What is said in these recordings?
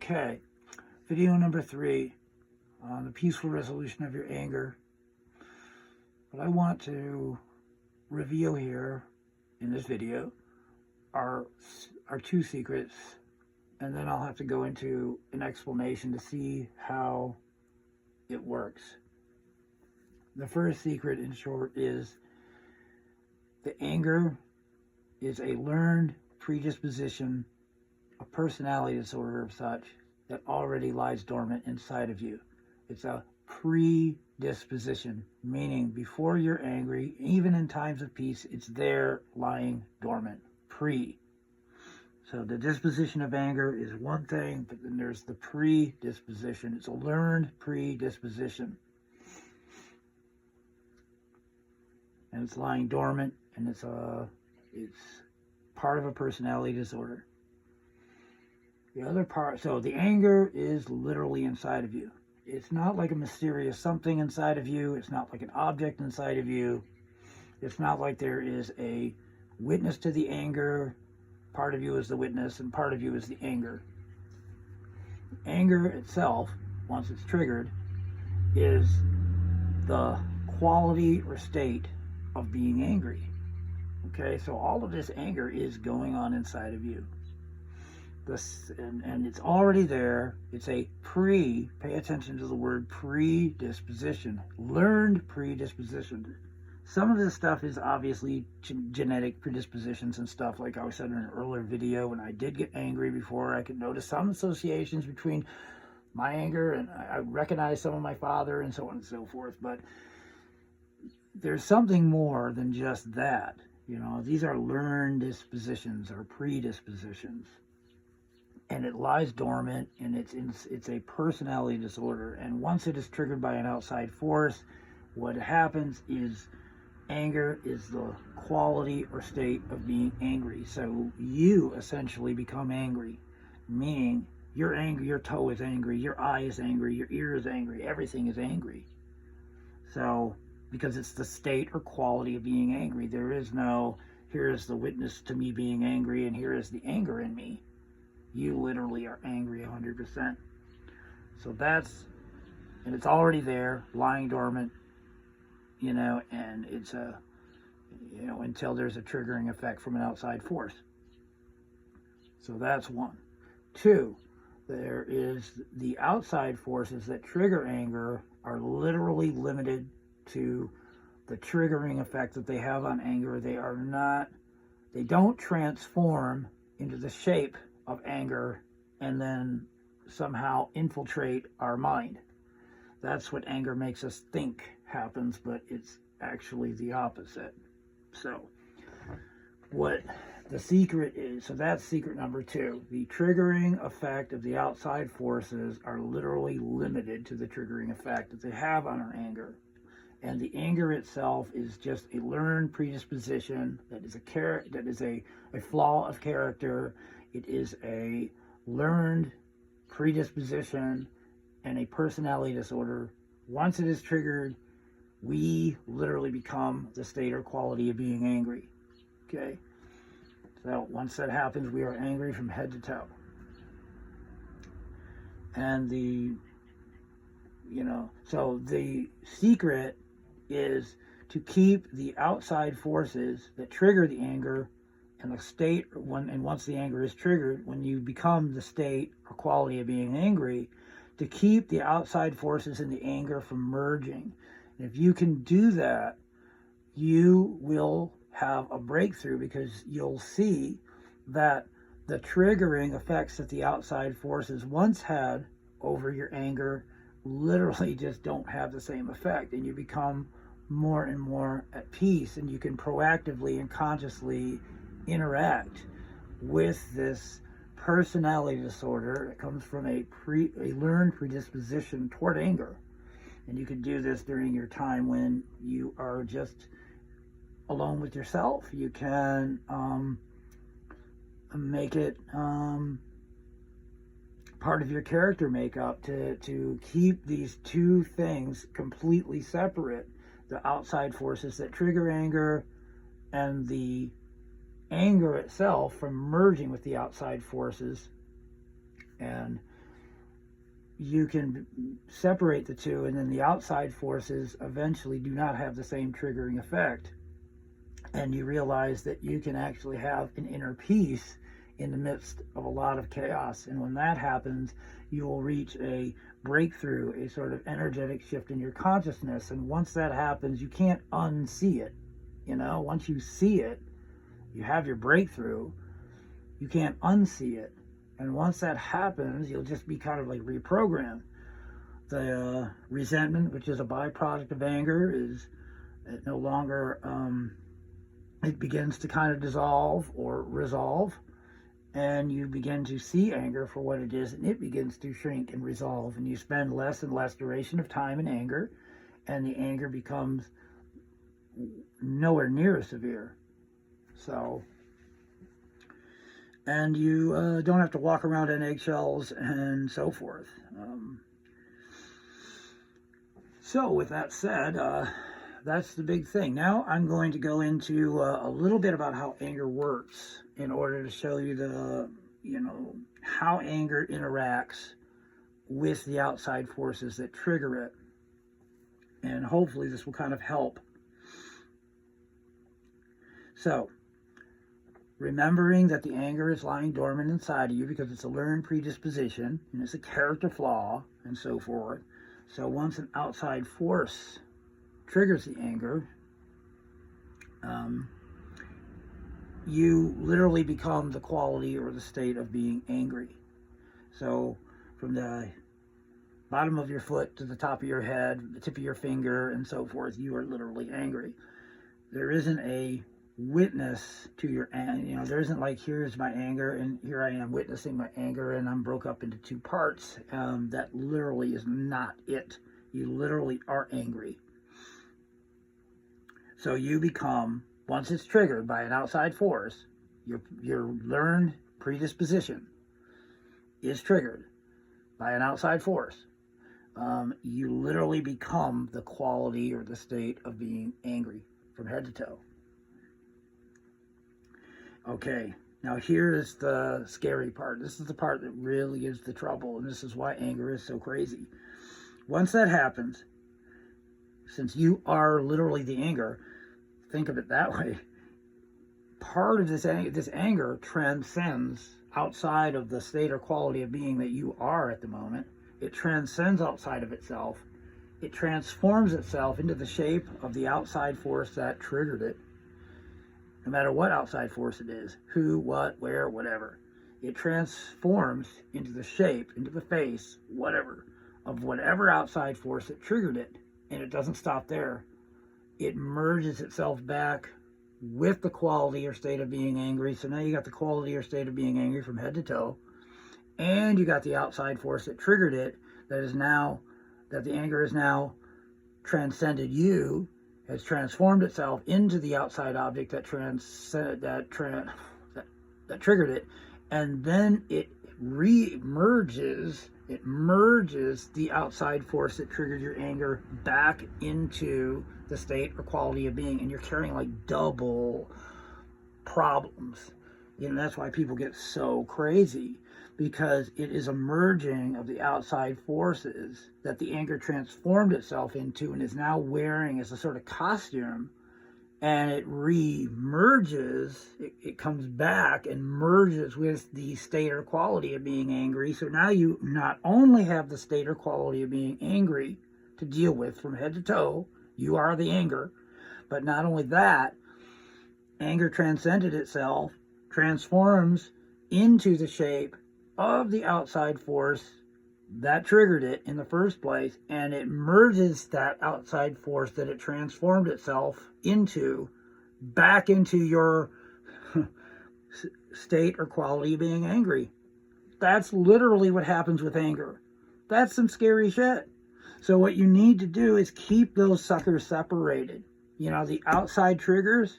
Okay, video number 3 on the peaceful resolution of your anger. What I want to reveal here in this video are 2 secrets, and then I'll have to go into an explanation to see how it works. The first secret, in short, is the anger is a learned predisposition, a personality disorder of such that already lies dormant inside of you. It's a predisposition, meaning before you're angry, even in times of peace, it's there lying dormant. So the disposition of anger is one thing, but then there's the predisposition. It's a learned predisposition. And it's lying dormant, and it's part of a personality disorder. The other part, so the anger is literally inside of you. It's not like a mysterious something inside of you. It's not like an object inside of you. It's not like there is a witness to the anger. Part of you is the witness, and part of you is the anger. Anger itself, once it's triggered, is the quality or state of being angry. Okay, so all of this anger is going on inside of you. And it's already there. It's a pay attention to the word predisposition, learned predisposition. Some of this stuff is obviously genetic predispositions and stuff, like I said in an earlier video, when I did get angry before, I could notice some associations between my anger and I recognize some of my father and so on and so forth. But there's something more than just that. You know, these are learned dispositions or predispositions. And it lies dormant, and it's a personality disorder. And once it is triggered by an outside force, what happens is anger is the quality or state of being angry. So you essentially become angry, meaning you're angry, your toe is angry, your eye is angry, your ear is angry, everything is angry. So, because it's the state or quality of being angry. There is no, here is the witness to me being angry, and here is the anger in me. You literally are angry 100%. So and it's already there, lying dormant, and it's until there's a triggering effect from an outside force. So that's 1. 2, there is the outside forces that trigger anger are literally limited to the triggering effect that they have on anger. They don't transform into the shape of anger and then somehow infiltrate our mind. That's what anger makes us think happens, but it's actually the opposite. So what the secret is, so that's secret number 2. The triggering effect of the outside forces are literally limited to the triggering effect that they have on our anger. And the anger itself is just a learned predisposition that is a flaw of character. It is a learned predisposition and a personality disorder. Once it is triggered, we literally become the state or quality of being angry. Okay? So once that happens, we are angry from head to toe. And so the secret is to keep the outside forces that trigger the anger and the state, and once the anger is triggered, when you become the state or quality of being angry, to keep the outside forces and the anger from merging. And if you can do that, you will have a breakthrough, because you'll see that the triggering effects that the outside forces once had over your anger literally just don't have the same effect, and you become more and more at peace, and you can proactively and consciously interact with this personality disorder that comes from a learned predisposition toward anger. And you can do this during your time when you are just alone with yourself. You can make it part of your character makeup to keep these 2 things completely separate: the outside forces that trigger anger and the anger itself from merging with the outside forces. And you can separate the two, and then the outside forces eventually do not have the same triggering effect. And you realize that you can actually have an inner peace in the midst of a lot of chaos. And when that happens, you will reach a breakthrough, a sort of energetic shift in your consciousness. And once that happens, you can't unsee it. Once you see it, you have your breakthrough, you can't unsee it. And once that happens, you'll just be kind of like reprogrammed. The resentment, which is a byproduct of anger, is no longer, it begins to kind of dissolve or resolve. And you begin to see anger for what it is, and it begins to shrink and resolve. And you spend less and less duration of time in anger, and the anger becomes nowhere near as severe. So, and you don't have to walk around on eggshells and so forth. So with that said, that's the big thing. Now I'm going to go into a little bit about how anger works in order to show you how anger interacts with the outside forces that trigger it. And hopefully this will kind of help. So, remembering that the anger is lying dormant inside of you because it's a learned predisposition and it's a character flaw and so forth. So once an outside force triggers the anger, you literally become the quality or the state of being angry. So from the bottom of your foot to the top of your head, the tip of your finger, and so forth, you are literally angry. There isn't a witness to your anger. There isn't like, here's my anger and here I am witnessing my anger and I'm broke up into two parts. That literally is not it. You literally are angry. So you become, once it's triggered by an outside force, your learned predisposition is triggered by an outside force. You literally become the quality or the state of being angry from head to toe. Okay, now here's the scary part. This is the part that really is the trouble, and this is why anger is so crazy. Once that happens, since you are literally the anger, think of it that way, part of this anger transcends outside of the state or quality of being that you are at the moment. It transcends outside of itself. It transforms itself into the shape of the outside force that triggered it. No matter what outside force it is, who, what, where, whatever. It transforms into the shape, into the face, whatever, of whatever outside force that triggered it. And it doesn't stop there. It merges itself back with the quality or state of being angry. So now you got the quality or state of being angry from head to toe. And you got the outside force that triggered it, that the anger is now transcended you, has transformed itself into the outside object that triggered it, and then it merges the outside force that triggered your anger back into the state or quality of being, and you're carrying like double problems. That's why people get so crazy, because it is a merging of the outside forces that the anger transformed itself into and is now wearing as a sort of costume, and it re-merges, it comes back and merges with the state or quality of being angry. So now you not only have the state or quality of being angry to deal with from head to toe, you are the anger, but not only that, anger transcended itself, transforms into the shape of the outside force that triggered it in the first place, and it merges that outside force that it transformed itself into back into your state or quality of being angry. That's literally what happens with anger. That's some scary shit. So what you need to do is keep those suckers separated. The outside triggers,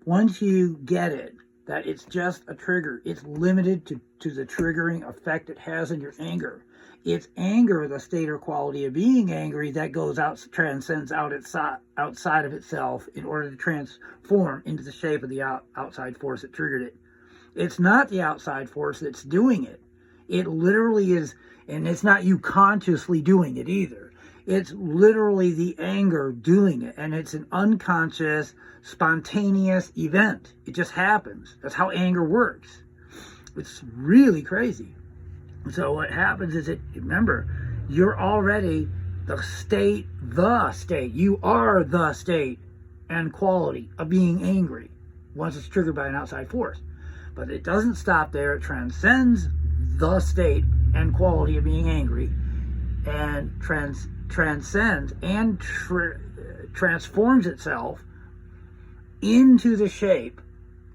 once you get it, that it's just a trigger, it's limited to the triggering effect it has in your anger. It's anger, the state or quality of being angry, that goes out, transcends outside of itself in order to transform into the shape of the outside force that triggered it. It's not the outside force that's doing it. It literally is, and it's not you consciously doing it either. It's literally the anger doing it, and it's an unconscious, spontaneous event. It just happens. That's how anger works. It's really crazy. So what happens is, remember, you're already the state. You are the state and quality of being angry once it's triggered by an outside force. But it doesn't stop there. It transcends the state and quality of being angry, and transcends and transforms itself into the shape,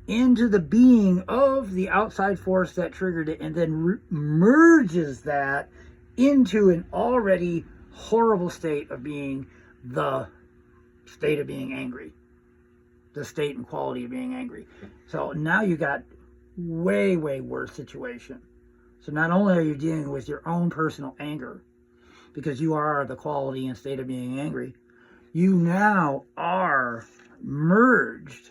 into the being of the outside force that triggered it, and then merges that into an already horrible state of being the state of being angry, the state and quality of being angry. So now you got way, way worse situation. So not only are you dealing with your own personal anger, because you are the quality and state of being angry, you now are merged,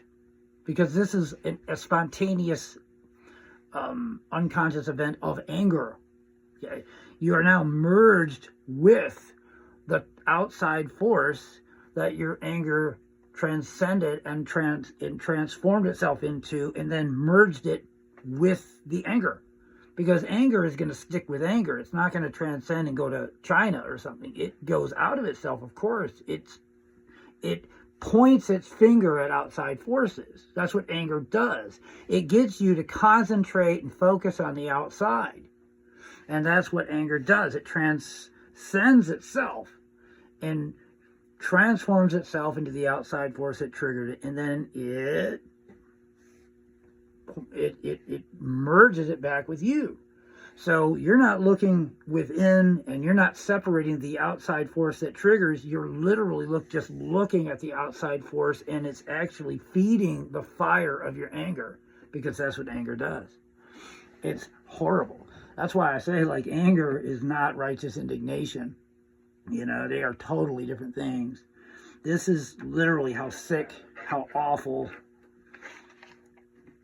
because this is a spontaneous, unconscious event of anger. Okay? You are now merged with the outside force that your anger transcended and transformed itself into, and then merged it with the anger. Because anger is going to stick with anger. It's not going to transcend and go to China or something. It goes out of itself, of course. It points its finger at outside forces. That's what anger does. It gets you to concentrate and focus on the outside. And that's what anger does. It transcends itself and transforms itself into the outside force that triggered it. And then it merges it back with you. So you're not looking within, and you're not separating the outside force that triggers. You're literally just looking at the outside force, and it's actually feeding the fire of your anger, because that's what anger does. It's horrible. That's why I say, like, anger is not righteous indignation. You know, they are totally different things. This is literally how sick, how awful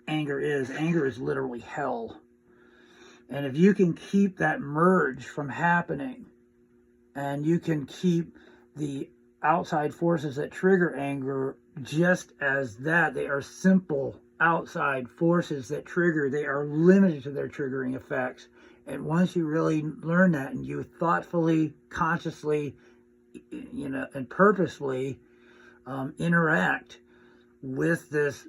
anger is. Anger is literally hell. And if you can keep that merge from happening, and you can keep the outside forces that trigger anger just as that, they are simple outside forces that trigger, they are limited to their triggering effects. And once you really learn that, and you thoughtfully, consciously, and purposefully interact with this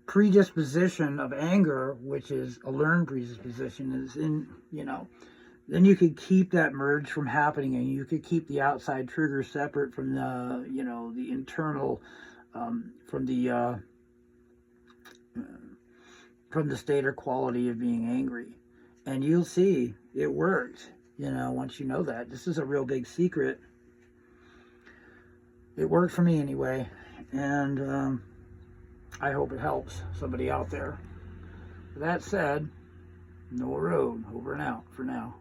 predisposition of anger, which is a learned predisposition, then you could keep that merge from happening, and you could keep the outside trigger separate from the internal, from the state or quality of being angry. And you'll see it works, once you know that. This is a real big secret. It worked for me anyway, and I hope it helps somebody out there. That said, Noah Road, over and out for now.